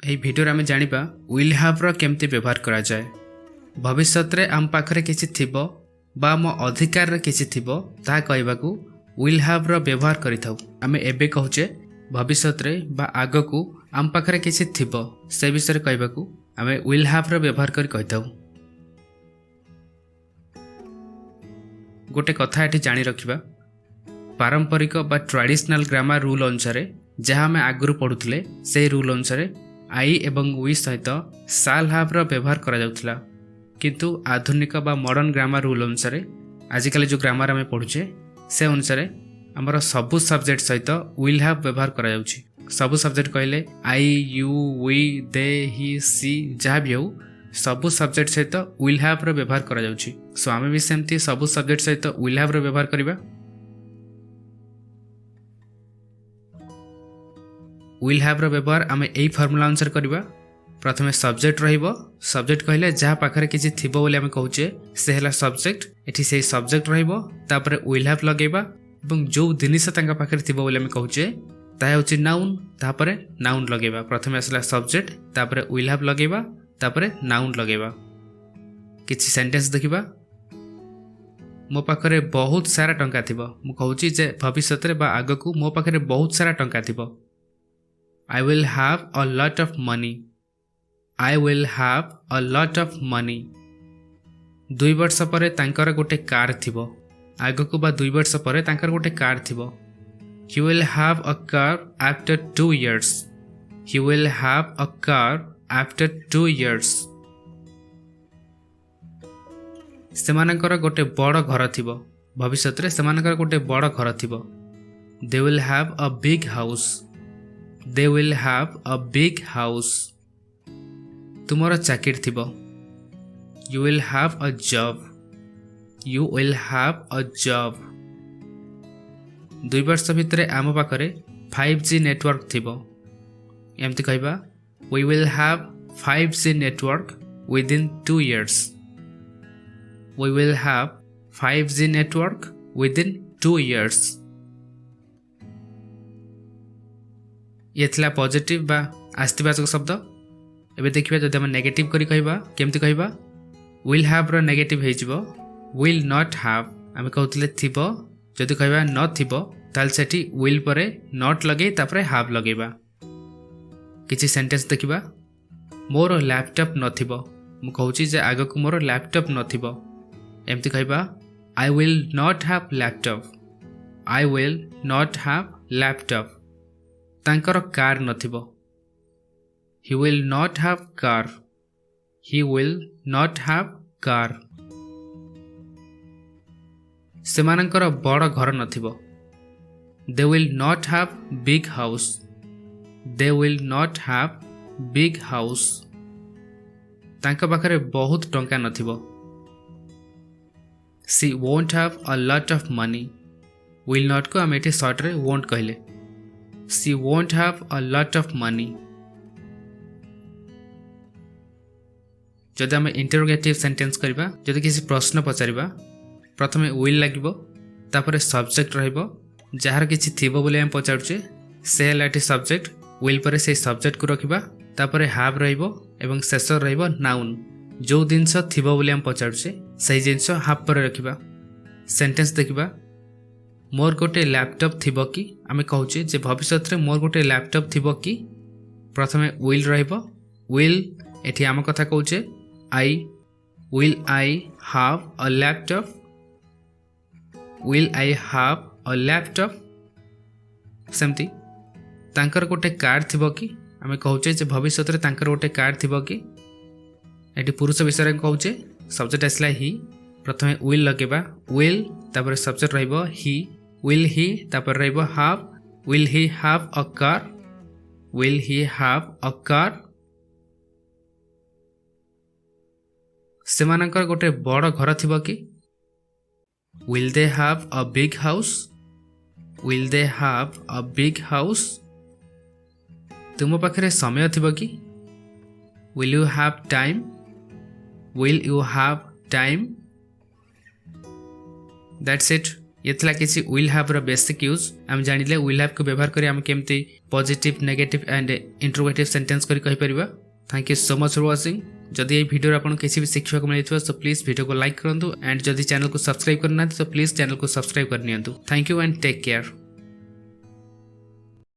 यही भिडियो आम जाना विल हाव केमती व्यवहार करा जाए। भविष्य में आम पाखरे किसी थिबो बा आम अधिकार रे किसी थिबो ता कहबाकू विल हाव व्यवहार करिथाउ। आमे एबे कहूचे भविष्य में बा आगकू आम पाखरे किसी थिबो से विषय कहबाकू आमे विल हाव व्यवहार कर कहिथाउ। गोटे कथा एठी जानी रखिबा पारंपरिक बा ट्रेडिशनल ग्रामर रूल अनुसार जहाँ आम आगु पढ़ुले से रूल अनुसार आई एवं वी सहित साल हाव व्यवहार करा जाउथला। किंतु आधुनिक बा मॉडर्न ग्रामर रूल अनुसार आजिकल जो ग्रामर आम पढ़ुचे से अनुसार आमर सबु सब्जेक्ट सहित विल हाव व्यवहार करा जाउछि। सबु सब्जेक्ट कहले आई यू वी दे ही सी जहाँ भी हो सबु सब्जेक्ट सहित विल हाव व्यवहार करा जाउछि। सो आम भी सेमती सबु सब्जेक्ट सहित विल हाव व्यवहार करिबा। विल हाव व्यवहार आम यही फर्मुला अनुसार करवा। प्रथमे सब्जेक्ट रहिबो। सब्जेक्ट कहले जहाँ पाखरे किसी थिबो बोली आम कहूचे से हला सब्जेक्ट। एठी से सब्जेक्ट रहिबो तापरे विल हाव लगेबा एवं जो जिनिस तांका पाखरे थिबो बोली आम कहूचे ता होची नाउन तापरे नाउन लगेबा। प्रथमे आसला सब्जेक्ट तापरे विल हाव लगेबा तापरे नाउन लगेबा। किछि सेंटेंस देखिबा। मो पाखरे बहुत सारा टंका थिबो। मु कहूची जे भविष्य रे बा आगकू मो पाखरे बहुत सारा टंका थिबो। I will have a lot of money. I will have a lot of money. 2 वर्ष परे तांकर गोटे कार थिबो। आगकू बा 2 वर्ष परे तांकर गोटे कार थिबो। He will have a car after 2 years. He will have a car after 2 years. सेमानकर गोटे बड़ घर थिबो। भविष्य रे सेमानकर गोटे बड़ घर थिबो। They will have a big house. They will have a big house. तुमर चाकिर थिबो। You will have a job. You will have a job. 2 वर्ष भितरे आम पाखरे 5G नेटवर्क थिबो। एमती कहबा We will have 5G network within 2 years. We will have 5G network within 2 years. ये थिला पॉजिटिव बा आस्तिवाचक शब्द। एबे देखिबा जदि हम नेगेटिव करी कहबा केमती कहबा विल हाव रो नेगेटिव हे जिवो विल नॉट हाव। आमे कहउतले थिबो जदि कहबा न थिबो ताल सेठी विल परे नॉट लगे तापरे हाव लगेबा। किछि सेंटेंस देखिबा। मोर लैपटॉप न थिबो। मु कहउची जे आगकू मोर लैपटॉप न थिबो। एमती कहबा I will not have laptop. I will not have laptop. तांकर कार नथिबो। He will not have car. He will not have car. सेमानकर बड़ घर नथिबो। They will not have big house. They will not have big house. तांका पाखरे बहुत टंका नथिबो। She won't have a lot of money. Will not को आमे एठी short रे won't कहले। She won't have a lot of money. जदि आम इंटरोगेटिव सेंटेंस करबा जदि किसी प्रश्न पचारिबा प्रथमे विल लागिबो तापरे सब्जेक्ट रहिबो जहार किछि थिबो बोले हम पचारुचे से लाठी सब्जेक्ट विल परे से सब्जेक्ट को रखिबा तापरे हाव रहिबो एवं शेष रहिबो नाउन जो जिंस थिबो बोले हम पचारुचे सही जिंस हाव परे रखिबा। सेंटेंस देखिबा। मोर गोटे लैपटॉप थिबो कि आमे कहूचे जे भविष्य रे मोर गोटे लैपटॉप थिबो कि प्रथमे विल रहिबो। विल एठी आम कथा कहूचे I will I have a laptop. Will I have a laptop. सेमती तांकर गोटे कार थिबो कि आमे कहूचे जे भविष्य रे तांकर गोटे कार थिबो कि एठी पुरुष विषय रे कहूचे सब्जेक्ट आसला ही प्रथमे विल लगेबा विल तापर सब्जेक्ट रहिबो ही विल ही तापर रहिबो have will he have a car. Will he have a car. सेमानकर गोटे बड़ घर थिबो कि will they have a big house. Will they have a big house. तुम पाखरे समय थिबो कि will you have time. Will you have time. That's it. ये थिला किसी विल हाव रो बेसिक यूज। आम जानिले विल हाव को व्यवहार करी आम केमती positive negative and interrogative sentence करी कहि परिबा। Thank you so much for watching. जदि ये वीडियो आपको किसी भी शिक्षा को मिलता तो प्लीज वीडियो को लाइक करंतु एंड जदि चैनल को सब्सक्राइब करना तो प्लीज चैनल को सब्सक्राइब कर नियंतु। Thank you and take care.